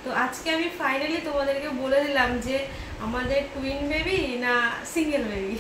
তো আজকে আমি ফাইনালি তোমাদেরকে বলে দিলাম যে আমাদের টুইন বেবি না সিঙ্গেল বেবি।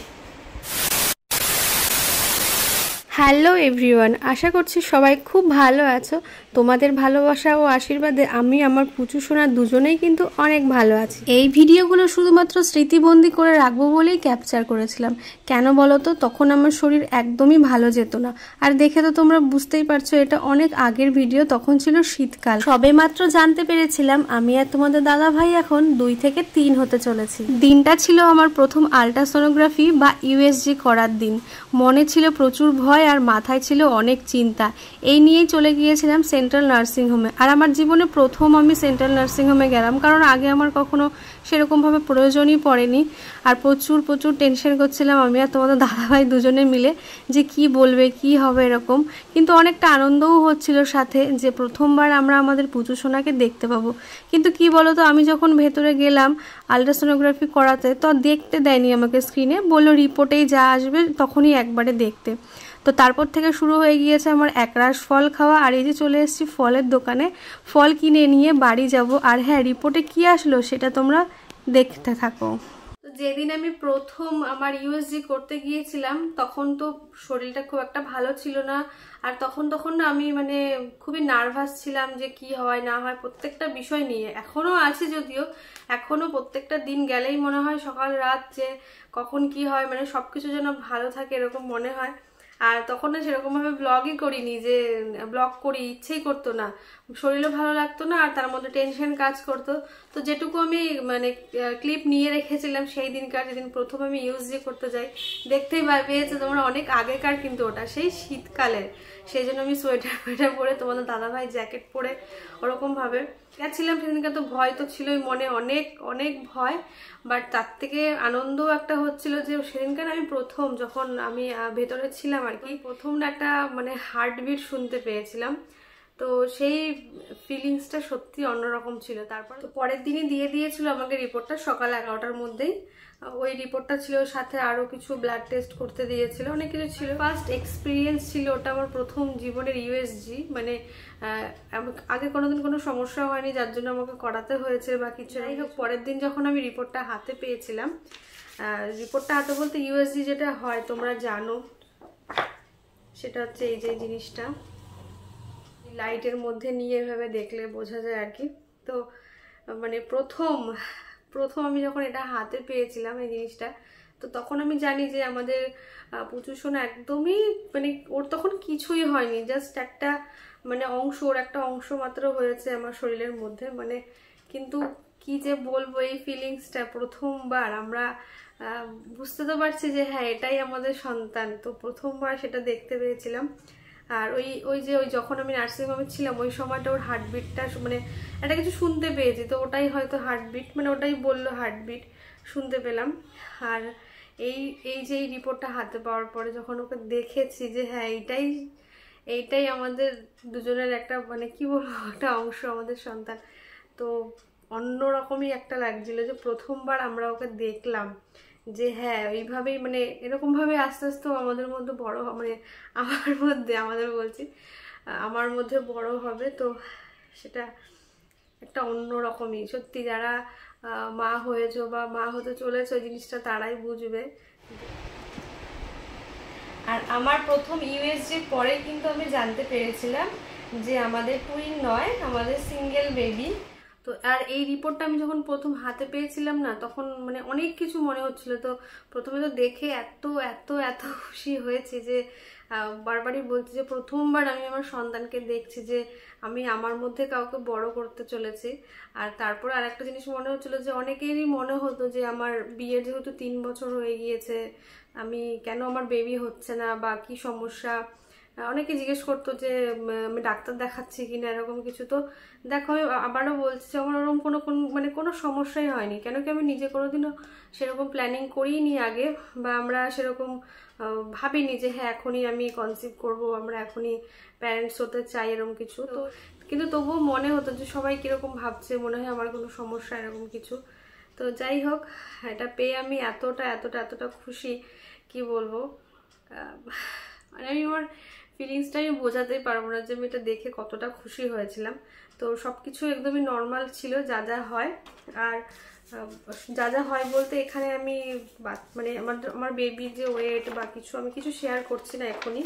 হ্যালো এভরিওয়ান, আশা করছি সবাই খুব ভালো আছো। তোমাদের ভালোবাসা ও আশীর্বাদে আমি আমার পুচু সোনা দুজনেই কিন্তু অনেক ভালো আছি। এই ভিডিওগুলো শুধুমাত্র স্মৃতিবন্দি করে রাখবো বলেই ক্যাপচার করেছিলাম। কেন বলো তো, তখন আমার শরীর একদমই ভালো যেত না। আর দেখে তো তোমরা বুঝতেই পারছো এটা অনেক আগের ভিডিও, তখন ছিল শীতকাল। সবে মাত্র জানতে পেরেছিলাম আমি আর তোমাদের দাদা ভাই এখন 2 থেকে 3 হতে চলেছি। দিনটা ছিল আমার প্রথম আল্ট্রাসোনোগ্রাফি বা ইউএসজি করার দিন। মনে ছিল প্রচুর ভয় আর মাথায় ছিল অনেক চিন্তা। এই নিয়েই চলে গিয়েছিলাম সেন্ট্রাল নার্সিং হোমে। আর আমার জীবনে প্রথম আমি সেন্ট্রাল নার্সিং হোমে গেলাম, কারণ আগে আমার কখনো সেরকমভাবে প্রয়োজনই পড়েনি। আর প্রচুর টেনশন করছিলাম আমি আর তোমাদের দাদাভাই দুজনে মিলে যে কি বলবে, কি হবে এরকম। কিন্তু অনেকটা আনন্দও হচ্ছিল সাথে, যে প্রথমবার আমরা আমাদের পুচু সোনাকে দেখতে পাবো। কিন্তু কি বলো তো, আমি যখন ভেতরে গেলাম আল্ট্রাসোনোগ্রাফি করাতে, তো দেখতে দেয়নি আমাকে স্ক্রিনে, বললো রিপোর্টেই যা আসবে তখনই একবারে দেখতে। তো তারপর থেকে শুরু হয়ে গিয়েছে আমার একরাশ ফল খাওয়া। আর এই যে চলে এসেছি ফলের দোকানে, ফল কিনে নিয়ে বাড়ি যাব। আর হ্যাঁ, রিপোর্টে কি আসলো সেটা তোমরা দেখতে থাকো। তো যেদিন আমি প্রথম আমার ইউএসজি করতে গিয়েছিলাম তখন তো শরীরটা খুব একটা ভালো ছিল না। আর তখন না আমি খুবই নার্ভাস ছিলাম যে কি হয় না হয় প্রত্যেকটা বিষয় নিয়ে। এখনো আছে যদিও, এখনো প্রত্যেকটা দিন গেলেই মনে হয় সকাল রাত যে কখন কি হয়, সবকিছু যেন ভালো থাকে এরকম মনে হয়। আর তখন না সেরকম ভাবে ব্লগই করিনি, যে ব্লগ করি, ইচ্ছেই করতো না, শরীরও ভালো লাগতো না, আর তার মধ্যে টেনশন কাজ করতো। তো যেটুকু আমি ক্লিপ নিয়ে রেখেছিলাম সেই দিনকার, যেদিন প্রথম আমি ইউএসজি করতে যাই, দেখতেই পেয়েছে তোমরা অনেক আগেকার, কিন্তু ওটা সেই শীতকালের। সেই জন্য আমি সোয়েটার পরে, তোমাদের দাদাভাই জ্যাকেট পরে ওরকম ভাবে গেছিলাম সেদিনকে। তো ভয় তো ছিলই মনে, অনেক অনেক ভয়, বাট তার থেকে আনন্দও একটা হচ্ছিল যে সেদিনকার আমি প্রথম যখন আমি ভেতরে ছিলাম আর কি, প্রথম না একটা হার্টবিট শুনতে পেয়েছিলাম। তো সেই ফিলিংসটা সত্যি অন্যরকম ছিল। তারপর তো পরের দিনই দিয়ে দিয়েছিল আমাকে রিপোর্টটা সকাল 11টার মধ্যেই। ওই রিপোর্টটা ছিল, সাথে আরো কিছু ব্লাড টেস্ট করতে দিয়েছিল, অনেক কিছু ছিল। ফার্স্ট এক্সপিরিয়েন্স ছিল ওটা আমার, প্রথম জীবনের ইউএসজি। আগে কোনোদিন কোনো সমস্যা হয়নি, যার জন্য আমাকে করাতে হয়েছে বা কিছু। যাই হোক, পরের দিন যখন আমি রিপোর্টটা হাতে পেয়েছিলাম, রিপোর্টটা হাতে বলতে ইউএসজি যেটা হয় তোমরা জানো, সেটা হচ্ছে এই যে জিনিসটা, লাইটের মধ্যে নিয়ে এভাবে দেখলে বোঝা যায় আর কি। তো প্রথম আমি যখন এটা হাতে পেয়েছিলাম এই জিনিসটা, তো তখন আমি জানি যে আমাদের পুচু সোনা একদমই ওর তখন কিছুই হয়নি, জাস্ট একটা অংশ, ওর একটা অংশ মাত্র হয়েছে আমার শরীরের মধ্যে। কিন্তু কি যে বলবো, এই ফিলিংসটা প্রথমবার আমরা বুঝতে তো পারছি যে হ্যাঁ এটাই আমাদের সন্তান। তো প্রথমবার সেটা দেখতে পেয়েছিলাম। আর ওই যখন আমি নার্সিং হোমে ছিলাম ওই সময়টা ওর হার্টবিটটা একটা কিছু শুনতে পেয়েছি, তো ওটাই হয়তো হার্টবিট, ওটাই বললো হার্টবিট শুনতে পেলাম। আর এই যে এই রিপোর্টটা হাতে পাওয়ার পরে যখন ওকে দেখেছি যে হ্যাঁ এইটাই আমাদের দুজনের একটা কি বলবো একটা অংশ, আমাদের সন্তান। তো অন্যরকমই একটা লাগছিল যে প্রথমবার আমরা ওকে দেখলাম, যে হ্যাঁ এইভাবেই এরকম ভাবে আস্তে আস্তে আমাদের মধ্যে বড় আমাদের বলছি আমার মধ্যে বড় হবে। তো সেটা একটা অন্যরকমই। সত্যি যারা মা হয়েছো বা মা হতে চলেছো জিনিসটা তারাই বুঝবে। আর আমার প্রথম ইউএসজির পরে কিন্তু আমি জানতে পেরেছিলাম যে আমাদের টুইন নয়, আমাদের সিঙ্গেল বেবি। তো আর এই রিপোর্টটা আমি যখন প্রথম হাতে পেয়েছিলাম না, তখন অনেক কিছু মনে হচ্ছিল। তো প্রথমে তো দেখে এত এত এত খুশি হয়েছে যে বারবারই বলছি যে প্রথমবার আমি আমার সন্তানকে দেখছি, যে আমি আমার মধ্যে কাউকে বড় করতে চলেছি। আর তারপর আর একটা জিনিস মনে হচ্ছিল যে অনেকেরই মনে হতো যে আমার বিয়ের যেহেতু 3 বছর হয়ে গিয়েছে, আমি কেন আমার বেবি হচ্ছে না বা কি সমস্যা। অনেকে জিজ্ঞেস করতো যে আমি ডাক্তার দেখাচ্ছি কিনা এরকম কিছু। তো দেখো আমি আবারও বলছি আমার ওরকম কোনো সমস্যাই হয়নি। কেন কি আমি নিজে কোনোদিনও সেরকম প্ল্যানিং করিনি আগে, বা আমরা সেরকম ভাবিনি যে হ্যাঁ এখনই আমি কনসিভ করব, আমরা এখনই প্যারেন্টস হতে চাই এরকম কিছু। তো কিন্তু তবুও মনে হতো যে সবাই কিরকম ভাবছে, মনে হয় আমার কোনো সমস্যা এরকম কিছু। তো যাই হোক, এটা পেয়ে আমি এতটা এতটা এতটা খুশি, কি বলবো। আমি আমার ফিলিংসটা আমি বোঝাতেই পারবো না যে আমি এটা দেখে কতটা খুশি হয়েছিলাম। তো সব কিছু একদমই নর্মাল ছিল, যা যা হয়। আর যা যা হয় বলতে এখানে আমি মানে আমার বেবির যে ওয়েট বা কিছু আমি কিছু শেয়ার করছি না এখনই,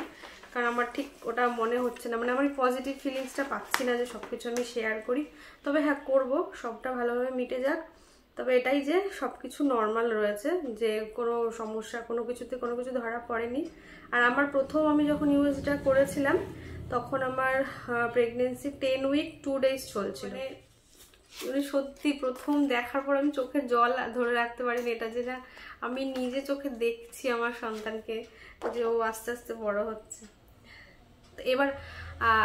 কারণ আমার ঠিক ওটা মনে হচ্ছে না, মানে আমার পজিটিভ ফিলিংসটা পাচ্ছি না যে সব কিছু আমি শেয়ার করি। তবে হ্যাঁ করবো, সবটা ভালোভাবে মিটে যাক। তবে এটাই যে সব কিছু নর্মাল রয়েছে, যে কোনো সমস্যা কোনো কিছুতে কোনো কিছু ধরা পড়েনি। আর আমার প্রথম আমি যখন ইউএসটা করেছিলাম তখন আমার প্রেগনেন্সি 10 উইক 2 ডেজ চলছিল। মানে সত্যি প্রথম দেখার পর আমি চোখে জল ধরে রাখতে পারিনি, এটা যেটা আমি নিজে চোখে দেখছি আমার সন্তানকে যে ও আস্তে আস্তে বড় হচ্ছে। এবার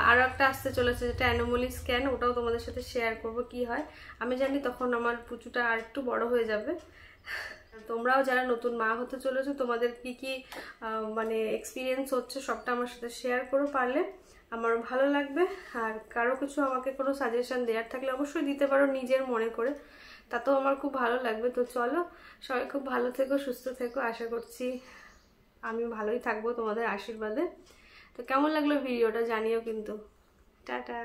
আরো একটা আসতে চলেছে যেটা অ্যানোমালি স্ক্যান, ওটাও তোমাদের সাথে শেয়ার করব কি হয়। আমি জানি তখন আমার পুচুটা আর একটু বড় হয়ে যাবে। তোমরাও যারা নতুন মা হতে চলেছো তোমাদের কি কি মানে এক্সপিরিয়েন্স হচ্ছে সবটা আমার সাথে শেয়ার করো, পারলে আমার ভালো লাগবে। আর কারো কিছু আমাকে কোনো সাজেশন দেওয়ার থাকলে অবশ্যই দিতে পারো নিজের মনে করে, তাতেও আমার খুব ভালো লাগবে। তো চলো, সবাই খুব ভালো থেকো, সুস্থ থেকো, আশা করছি আমি ভালোই থাকবো তোমাদের আশীর্বাদে। তো কেমন লাগলো ভিডিওটা জানিও কিন্তু। টাটা।